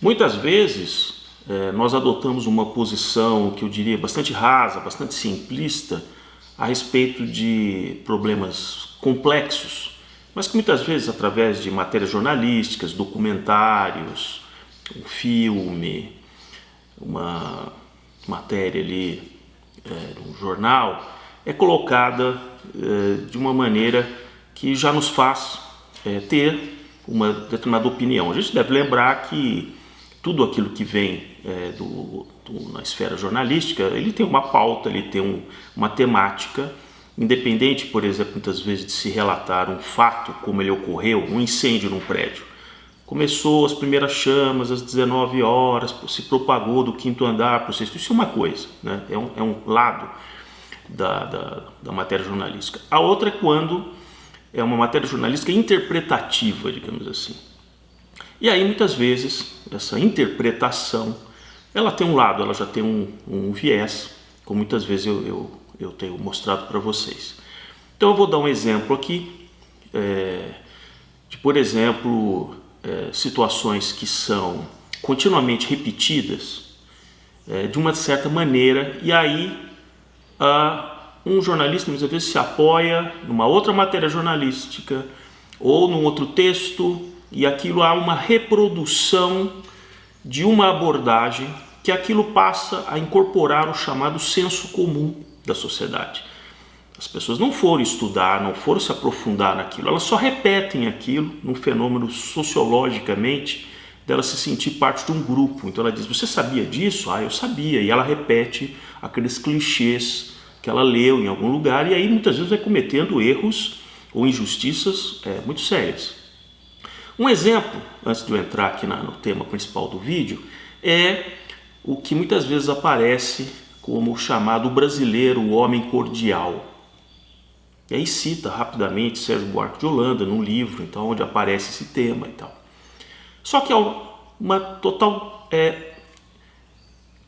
Muitas vezes nós adotamos uma posição que eu diria bastante rasa, bastante simplista a respeito de problemas complexos, mas que muitas vezes através de matérias jornalísticas, documentários, um filme, uma matéria ali num jornal, é colocada de uma maneira que já nos faz ter uma determinada opinião. A gente deve lembrar que tudo aquilo que vem na esfera jornalística, ele tem uma pauta, ele tem uma temática, independente, por exemplo, muitas vezes de se relatar um fato como ele ocorreu, um incêndio num prédio. Começou as primeiras chamas às 19 horas, se propagou do 5º andar para o 6º. Isso é uma coisa, né? É um lado da matéria jornalística. A outra é quando é uma matéria jornalística interpretativa, digamos assim. E aí muitas vezes essa interpretação ela tem um lado, ela já tem um viés, como muitas vezes eu tenho mostrado para vocês. Então eu vou dar um exemplo aqui de, por exemplo, situações que são continuamente repetidas de uma certa maneira, e aí um jornalista muitas vezes se apoia numa outra matéria jornalística ou num outro texto, e aquilo há uma reprodução de uma abordagem que aquilo passa a incorporar o chamado senso comum da sociedade. As pessoas não foram estudar, não foram se aprofundar naquilo, elas só repetem aquilo num fenômeno sociologicamente dela se sentir parte de um grupo. Então ela diz: você sabia disso? Ah, eu sabia. E ela repete aqueles clichês que ela leu em algum lugar, e aí muitas vezes vai cometendo erros ou injustiças muito sérias. Um exemplo, antes de eu entrar aqui no tema principal do vídeo, é o que muitas vezes aparece como o chamado brasileiro, o homem cordial. E aí cita rapidamente Sérgio Buarque de Holanda num livro, então, onde aparece esse tema e tal. Só que há uma total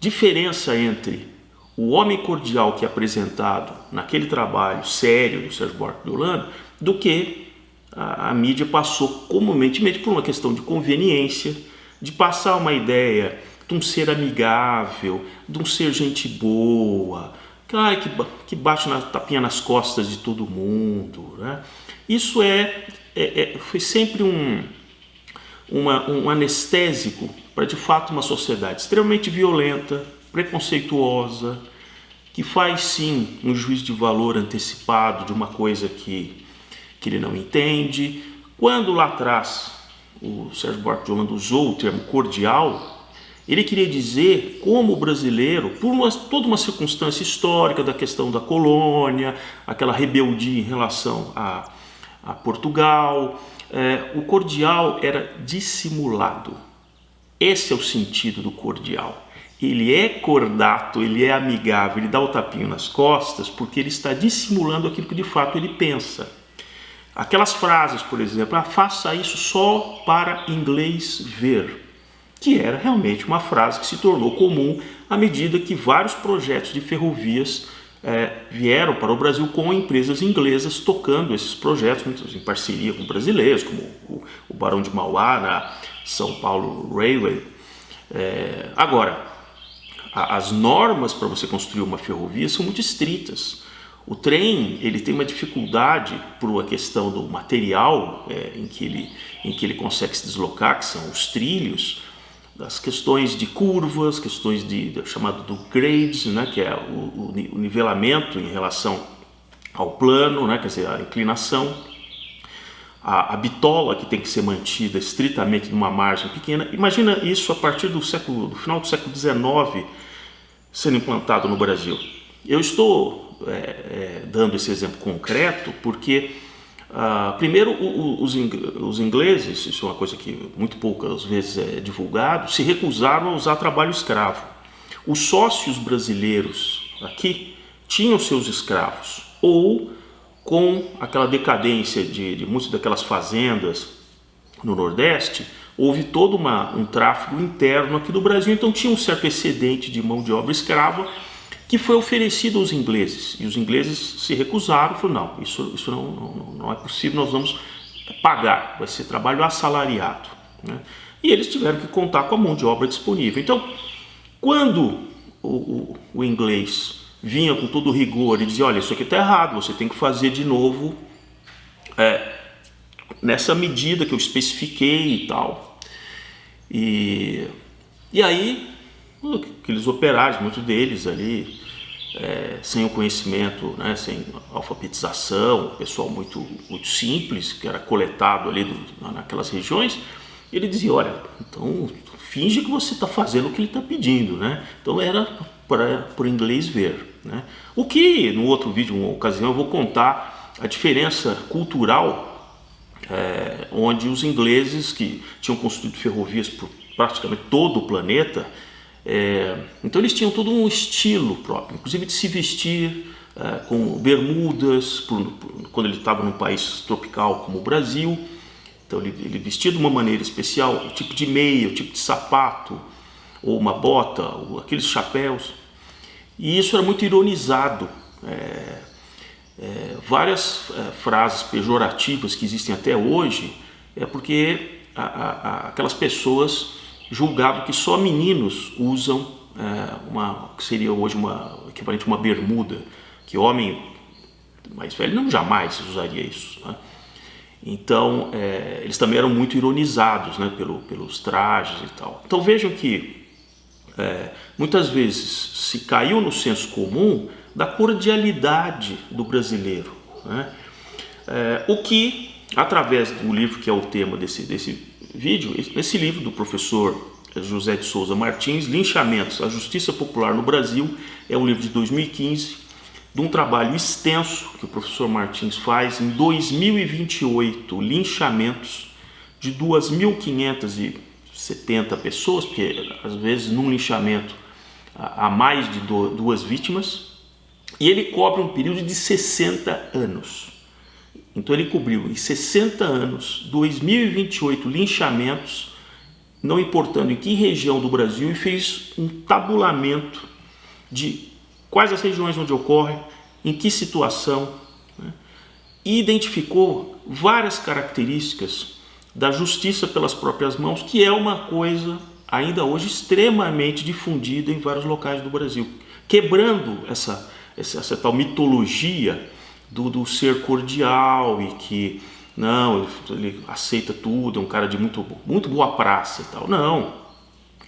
diferença entre o homem cordial que é apresentado naquele trabalho sério do Sérgio Buarque de Holanda do que a mídia passou comumente por uma questão de conveniência, de passar uma ideia de um ser amigável, de um ser gente boa, que bate na tapinha nas costas de todo mundo, né? Isso foi sempre um anestésico para, de fato, uma sociedade extremamente violenta, preconceituosa, que faz sim um juízo de valor antecipado de uma coisa que ele não entende. Quando lá atrás o Sérgio Buarque de Holanda usou o termo cordial, ele queria dizer como o brasileiro, por toda uma circunstância histórica da questão da colônia, aquela rebeldia em relação a Portugal, o cordial era dissimulado. Esse é o sentido do cordial. Ele é cordato, ele é amigável, ele dá o tapinho nas costas porque ele está dissimulando aquilo que de fato ele pensa. Aquelas frases, por exemplo, faça isso só para inglês ver, que era realmente uma frase que se tornou comum à medida que vários projetos de ferrovias vieram para o Brasil com empresas inglesas tocando esses projetos, muitos em parceria com brasileiros, como o Barão de Mauá, na São Paulo Railway. Agora, as normas para você construir uma ferrovia são muito estritas. O trem ele tem uma dificuldade por uma questão do material em que ele consegue se deslocar, que são os trilhos, das questões de curvas, questões chamado do grades, né, que é o nivelamento em relação ao plano, né, quer dizer, a inclinação, a bitola que tem que ser mantida estritamente numa margem pequena. Imagina isso a partir do final do século XIX sendo implantado no Brasil. Eu estou dando esse exemplo concreto porque primeiro os ingleses, isso é uma coisa que muito poucas vezes é divulgado, se recusaram a usar trabalho escravo. Os sócios brasileiros aqui tinham seus escravos, ou com aquela decadência de muitas daquelas fazendas no Nordeste, houve todo um tráfego interno aqui do Brasil, então tinha um certo excedente de mão de obra escrava que foi oferecido aos ingleses, e os ingleses se recusaram, falaram: não, isso não é possível, nós vamos pagar, vai ser trabalho assalariado, né? e eles tiveram que contar com a mão de obra disponível. Então, quando o inglês vinha com todo o rigor e dizia, olha, isso aqui está errado, você tem que fazer de novo nessa medida que eu especifiquei e tal. E aí, aqueles operários, muitos deles ali, sem o conhecimento, né, sem alfabetização, pessoal muito simples, que era coletado ali naquelas regiões, ele dizia, olha, então finge que você está fazendo o que ele está pedindo, né? Então era para o inglês ver, né? O que no outro vídeo, uma ocasião, eu vou contar a diferença cultural, onde os ingleses, que tinham construído ferrovias por praticamente todo o planeta, então eles tinham todo um estilo próprio, inclusive de se vestir com bermudas, quando ele estava num país tropical como o Brasil. Então ele vestia de uma maneira especial, o tipo de meia, o tipo de sapato, ou uma bota, ou aqueles chapéus. E isso era muito ironizado. Várias frases pejorativas que existem até hoje porque aquelas pessoas julgavam que só meninos usam que seria hoje equivalente a uma bermuda, que homem mais velho não jamais usaria isso, né? Então eles também eram muito ironizados, né, pelos trajes e tal. Então vejam que muitas vezes se caiu no senso comum da cordialidade do brasileiro, né? O que, através do livro que é o tema desse vídeo, esse livro do professor José de Souza Martins, Linchamentos, a Justiça Popular no Brasil, é um livro de 2015, de um trabalho extenso que o professor Martins faz em 2028, linchamentos de 2.570 pessoas, porque às vezes num linchamento há mais de 2 vítimas, e ele cobre um período de 60 anos. Então ele cobriu em 60 anos, 2.028 linchamentos, não importando em que região do Brasil, e fez um tabulamento de quais as regiões onde ocorre, em que situação, né? E identificou várias características da justiça pelas próprias mãos, que é uma coisa ainda hoje extremamente difundida em vários locais do Brasil, quebrando essa tal mitologia do ser cordial e que não, ele aceita tudo, é um cara de muito boa praça e tal. Não,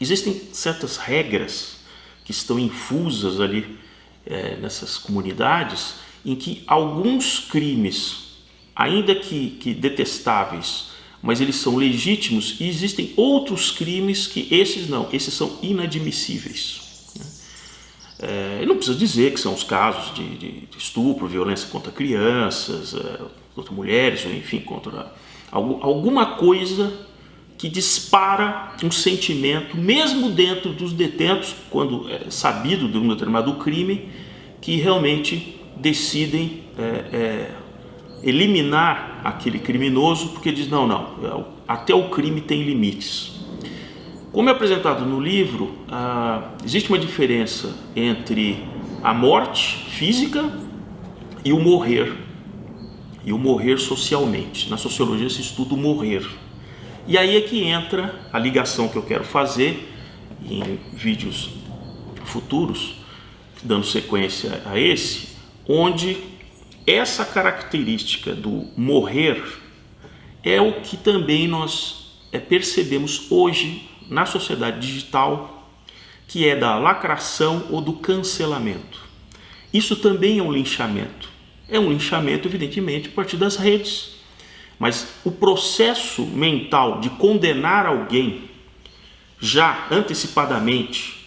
existem certas regras que estão infusas ali nessas comunidades, em que alguns crimes, ainda que detestáveis, mas eles são legítimos, e existem outros crimes que esses são inadmissíveis. Não precisa dizer que são os casos de estupro, violência contra crianças, contra mulheres, ou enfim, contra alguma coisa que dispara um sentimento, mesmo dentro dos detentos, quando é sabido de um determinado crime, que realmente decidem eliminar aquele criminoso, porque diz, não, até o crime tem limites. Como é apresentado no livro, existe uma diferença entre a morte física e o morrer socialmente. Na sociologia se estuda o morrer. E aí é que entra a ligação que eu quero fazer em vídeos futuros, dando sequência a esse, onde essa característica do morrer é o que também nós percebemos hoje na sociedade digital, que é da lacração ou do cancelamento. Isso também é um linchamento. É um linchamento, evidentemente, a partir das redes. Mas o processo mental de condenar alguém já antecipadamente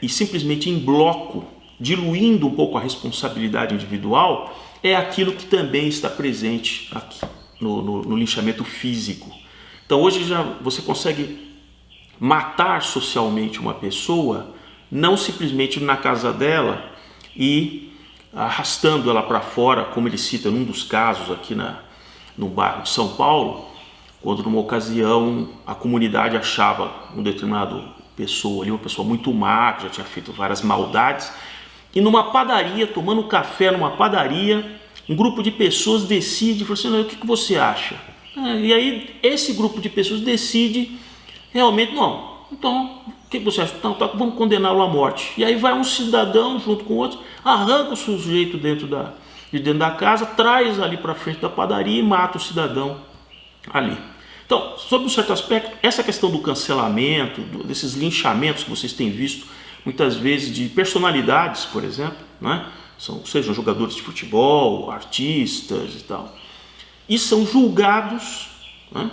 e simplesmente em bloco, diluindo um pouco a responsabilidade individual, é aquilo que também está presente aqui no linchamento físico. Então hoje já você consegue matar socialmente uma pessoa, não simplesmente na casa dela e arrastando ela para fora, como ele cita num dos casos aqui no bairro de São Paulo, quando numa ocasião a comunidade achava um determinado pessoa ali, uma pessoa muito má, que já tinha feito várias maldades, e numa padaria, tomando café numa padaria, um grupo de pessoas decide, fala assim, o que você acha? E aí esse grupo de pessoas decide realmente não. Então, o que você acha? Então, tá, vamos condená-lo à morte. E aí vai um cidadão junto com outros, arranca o sujeito de dentro da casa, traz ali para frente da padaria e mata o cidadão ali. Então, sob um certo aspecto, essa questão do cancelamento, desses linchamentos que vocês têm visto muitas vezes de personalidades, por exemplo, né? Sejam jogadores de futebol, artistas e tal, e são julgados, né?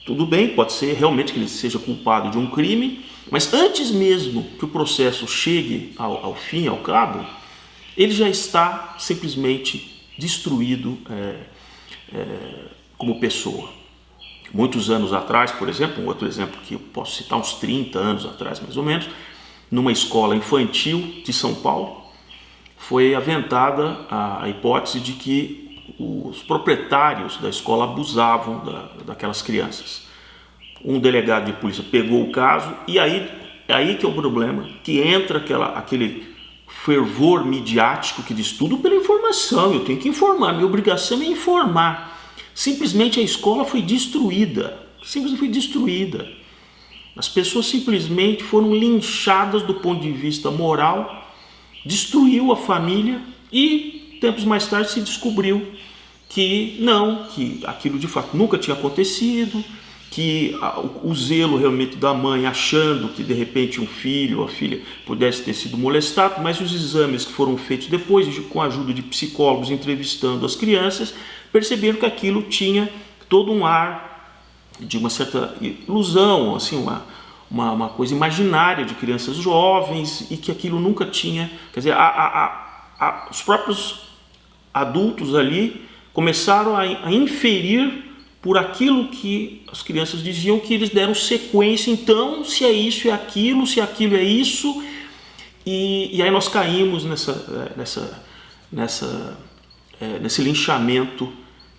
Tudo bem, pode ser realmente que ele seja culpado de um crime, mas antes mesmo que o processo chegue ao fim, ao cabo, ele já está simplesmente destruído como pessoa. Muitos anos atrás, por exemplo, um outro exemplo que eu posso citar, uns 30 anos atrás mais ou menos, numa escola infantil de São Paulo, foi aventada a hipótese de que os proprietários da escola abusavam daquelas crianças. Um delegado de polícia pegou o caso e aí que é o problema, que entra aquele fervor midiático que diz tudo pela informação, eu tenho que informar, minha obrigação é informar. Simplesmente a escola foi destruída, simplesmente foi destruída. As pessoas simplesmente foram linchadas do ponto de vista moral, destruiu a família e tempos mais tarde se descobriu que não, que aquilo de fato nunca tinha acontecido, que o zelo realmente da mãe achando que de repente um filho ou a filha pudesse ter sido molestado, mas os exames que foram feitos depois, com a ajuda de psicólogos entrevistando as crianças, perceberam que aquilo tinha todo um ar de uma certa ilusão, assim, uma coisa imaginária de crianças jovens e que aquilo nunca tinha, quer dizer, os próprios adultos ali começaram a inferir por aquilo que as crianças diziam, que eles deram sequência, então se é isso, é aquilo, se aquilo é isso, e aí nós caímos nesse linchamento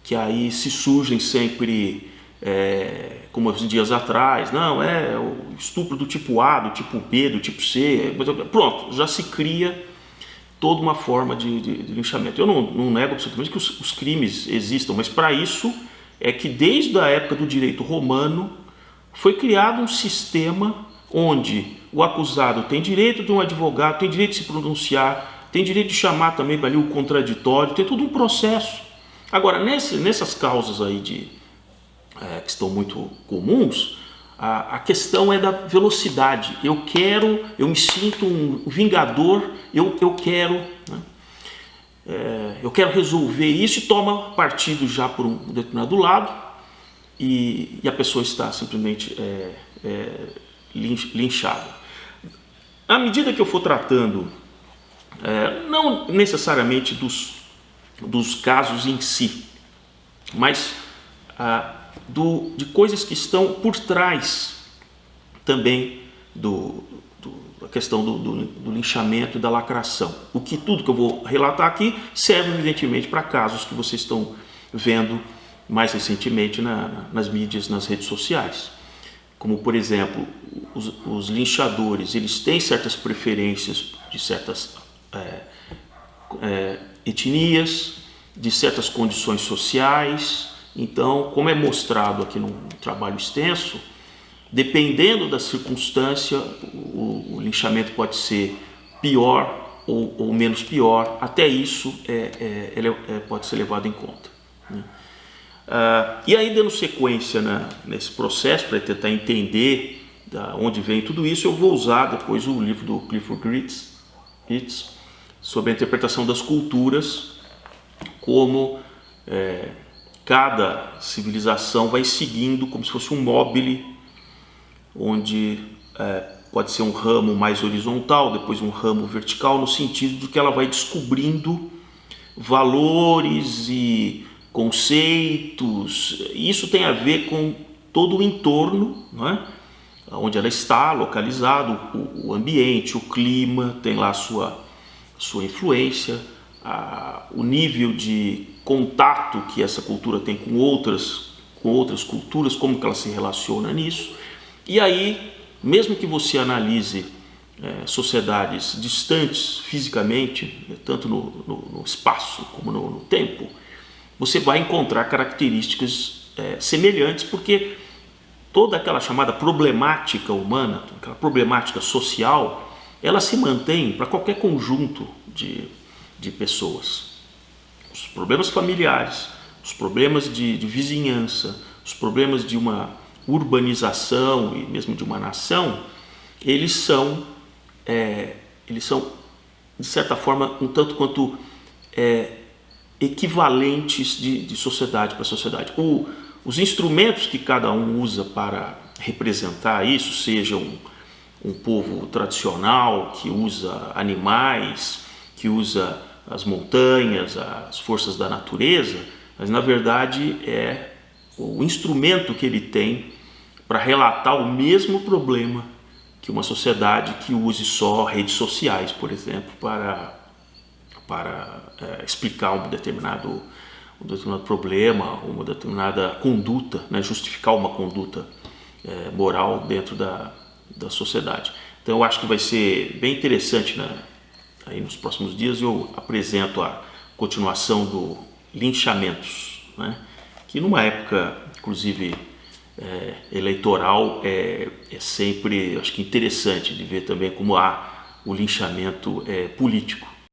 que aí se surgem sempre, como os dias atrás, não, é o estupro do tipo A, do tipo B, do tipo C, pronto, já se cria toda uma forma de linchamento. Eu não nego absolutamente que os crimes existam, mas para isso é que desde a época do direito romano foi criado um sistema onde o acusado tem direito de um advogado, tem direito de se pronunciar, tem direito de chamar também ali o contraditório, tem todo um processo. Agora, nessas causas aí que estão muito comuns, a questão é da velocidade. Eu me sinto um vingador, eu quero, né? Eu quero resolver isso, e toma partido já por um determinado lado e a pessoa está simplesmente linchada. À medida que eu for tratando, não necessariamente dos casos em si, mas de coisas que estão por trás também da questão do linchamento e da lacração. Tudo que eu vou relatar aqui serve evidentemente para casos que vocês estão vendo mais recentemente nas mídias, nas redes sociais. Como, por exemplo, os linchadores, eles têm certas preferências de certas etnias, de certas condições sociais. Então, como é mostrado aqui num trabalho extenso, dependendo da circunstância, o linchamento pode ser pior ou menos pior. Até isso pode ser levado em conta, né? E aí, dando sequência nesse processo, para tentar entender de onde vem tudo isso, eu vou usar depois o livro do Clifford Geertz sobre a interpretação das culturas, como cada civilização vai seguindo como se fosse um mobile, onde pode ser um ramo mais horizontal, depois um ramo vertical, no sentido de que ela vai descobrindo valores e conceitos. Isso tem a ver com todo o entorno, não é? Onde ela está localizado, o ambiente, o clima, tem lá a sua influência, o nível de contato que essa cultura tem com outras culturas, como que ela se relaciona nisso. E aí, mesmo que você analise sociedades distantes fisicamente, tanto no espaço como no tempo, você vai encontrar características semelhantes, porque toda aquela chamada problemática humana, aquela problemática social, ela se mantém para qualquer conjunto de pessoas. Os problemas familiares, os problemas de vizinhança, os problemas de uma urbanização e mesmo de uma nação, eles são de certa forma um tanto quanto equivalentes de sociedade para sociedade. Os instrumentos que cada um usa para representar isso, seja um povo tradicional que usa animais, que usa as montanhas, as forças da natureza, mas na verdade é o instrumento que ele tem para relatar o mesmo problema que uma sociedade que use só redes sociais, por exemplo, para explicar um determinado problema, uma determinada conduta, né, justificar uma conduta moral dentro da sociedade. Então eu acho que vai ser bem interessante, né? Aí nos próximos dias eu apresento a continuação do linchamentos, né? Que numa época, inclusive, eleitoral, é sempre, acho que interessante de ver também como há o linchamento político.